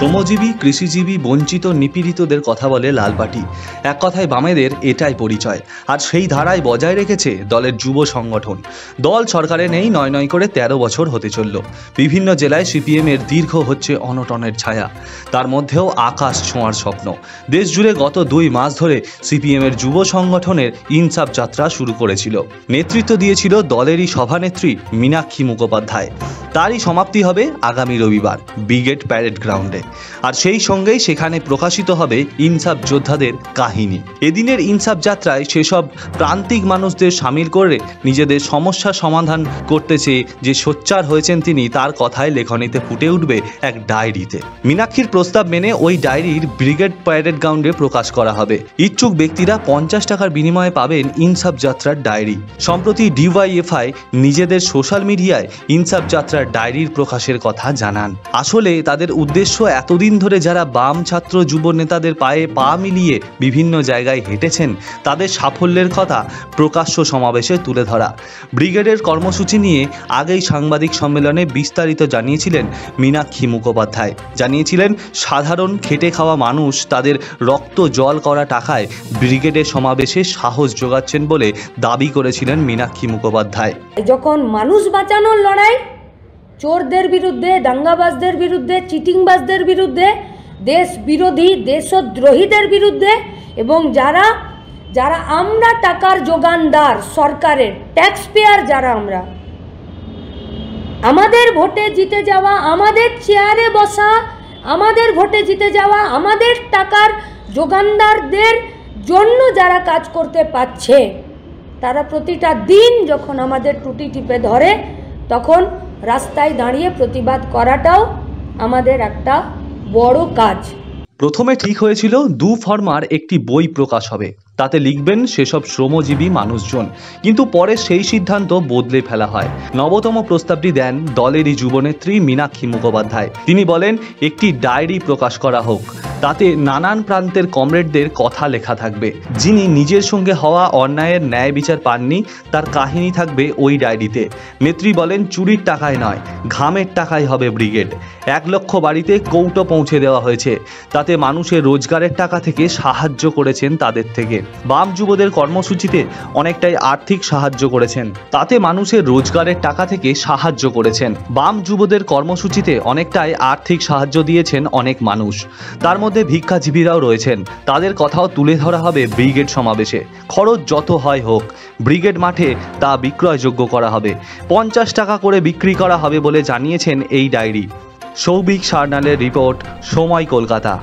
শ্রমজীবী, কৃষিজীবী, বঞ্চিত, নিপীড়িতদের কথা বলে লাল পার্টি। এক কথায় বামেদের এটাই পরিচয়। আর সেই ধারায় বজায় রেখেছে দলের যুব সংগঠন। দল সরকারে নেই ৯ করে ১৩ বছর হতে চলল। বিভিন্ন জেলায় সিপিএমের দীর্ঘ হচ্ছে অনটনের ছায়া। তার মধ্যেও আকাশ ছোঁয়ার স্বপ্ন। দেশ জুড়ে গত ২ মাস ধরে সিপিএমের যুব সংগঠনের ইনসাফ যাত্রা শুরু করেছিল। নেতৃত্ব দিয়েছিল দলেরই সভানেত্রী মীনাক্ষী মুখোপাধ্যায়। তারই সমাপ্তি হবে আগামী রবিবার ব্রিগেড প্যারেড গ্রাউন্ডে। আর সেই সঙ্গেই সেখানে প্রকাশিত হবে ইনসাফ যোদ্ধাদের কাহিনী। এদিনের ইনসাফ যাত্রায় সেসব প্রান্তিক মানুষদের সামিল করে নিজেদের সমস্যা সমাধান করতে চেয়ে যে সোচ্চার হয়েছেন তিনি, তার কথায় লেখনীতে ফুটে উঠবে এক ডায়েরিতে। মীনাক্ষীর প্রস্তাব মেনে ওই ডায়েরির ব্রিগেড প্যারেড গ্রাউন্ডে প্রকাশ করা হবে। ইচ্ছুক ব্যক্তিরা ৫০ টাকার বিনিময়ে পাবেন ইনসাফ যাত্রার ডায়েরি। সম্প্রতি ডিওয়াইএফআই নিজেদের সোশ্যাল মিডিয়ায় ইনসাফ যাত্রার ডায়েরির প্রকাশের কথা জানান। আসলে তাদের উদ্দেশ্য এতদিন ধরে যারা বাম ছাত্র যুব নেতাদের পায়ে পা মিলিয়ে বিভিন্ন জায়গায় হেঁটেছেন, তাদের সাফল্যের কথা প্রকাশ্য সমাবেশে তুলে ধরা। ব্রিগেডের কর্মসূচি নিয়ে আগেই সাংবাদিক সম্মেলনে বিস্তারিত জানিয়েছিলেন মীনাক্ষী মুখোপাধ্যায়। জানিয়েছিলেন সাধারণ খেটে খাওয়া মানুষ তাদের রক্ত জল করা টাকায় ব্রিগেডের সমাবেশে সাহস যোগাচ্ছেন বলে দাবি করেছিলেন মীনাক্ষী মুখোপাধ্যায়। যখন মানুষ বাঁচানোর লড়াই, চোরদের বিরুদ্ধে, দাঙ্গাবাজদের বিরুদ্ধে, চিটিংবাজদের বিরুদ্ধে, দেশ বিরোধী দেশদ্রোহীদের বিরুদ্ধে, এবং যারা আমরা টাকার যোগানদার, সরকারের ট্যাক্স পেয়ার, যারা আমরা, আমাদের ভোটে জিতে যাওয়া, আমাদের চেয়ারে বসা, আমাদের ভোটে জিতে যাওয়া, আমাদের টাকার যোগানদারদের জন্য যারা কাজ করতে পারছে, তারা প্রতিটা দিন যখন আমাদের টুটি টিপে ধরে, তখন রাস্তায় দাঁড়িয়ে প্রতিবাদ করাটাও আমাদের একটা বড় কাজ। প্রথমে ঠিক হয়েছিল ২ ফরমার একটি বই প্রকাশ হবে, তাতে লিখবেন সেসব শ্রমজীবী মানুষজন। কিন্তু পরে সেই সিদ্ধান্ত বদলে ফেলা হয়। নবতম প্রস্তাবটি দেন দলেরই যুবনেত্রী মীনাক্ষী মুখোপাধ্যায়। তিনি বলেন একটি ডায়েরি প্রকাশ করা হোক, তাতে নানান প্রান্তের কমরেডদের কথা লেখা থাকবে। যিনি নিজের সঙ্গে হওয়া অন্যায়ের ন্যায় বিচার পাননি, তার কাহিনী থাকবে ওই ডায়েরিতে। নেত্রী বলেন চুরির টাকায় নয়, ঘামের টাকায় হবে ব্রিগেড। ১ লক্ষ বাড়িতে কৌটো পৌঁছে দেওয়া হয়েছে, তাতে মানুষের রোজগারের টাকা থেকে সাহায্য করেছেন তাদের থেকে। বাম যুবদের কর্মসূচিতে অনেকটাই আর্থিক সাহায্য করেছেন, তাতে মানুষের রোজগারের টাকা থেকে সাহায্য করেছেন। বাম যুবদের কর্মসূচিতে অনেকটাই আর্থিক সাহায্য দিয়েছেন অনেক মানুষ, তার মধ্যে ভিক্ষাজীবীরাও রয়েছেন। তাদের কথাও তুলে ধরা হবে ব্রিগেড সমাবেশে। খরচ যত হয় হোক, ব্রিগেড মাঠে তা বিক্রয়যোগ্য করা হবে। ৫০ টাকা করে বিক্রি করা হবে বলে জানিয়েছেন এই ডায়েরি। সৌভিক সারনালের রিপোর্ট, সময়, কলকাতা।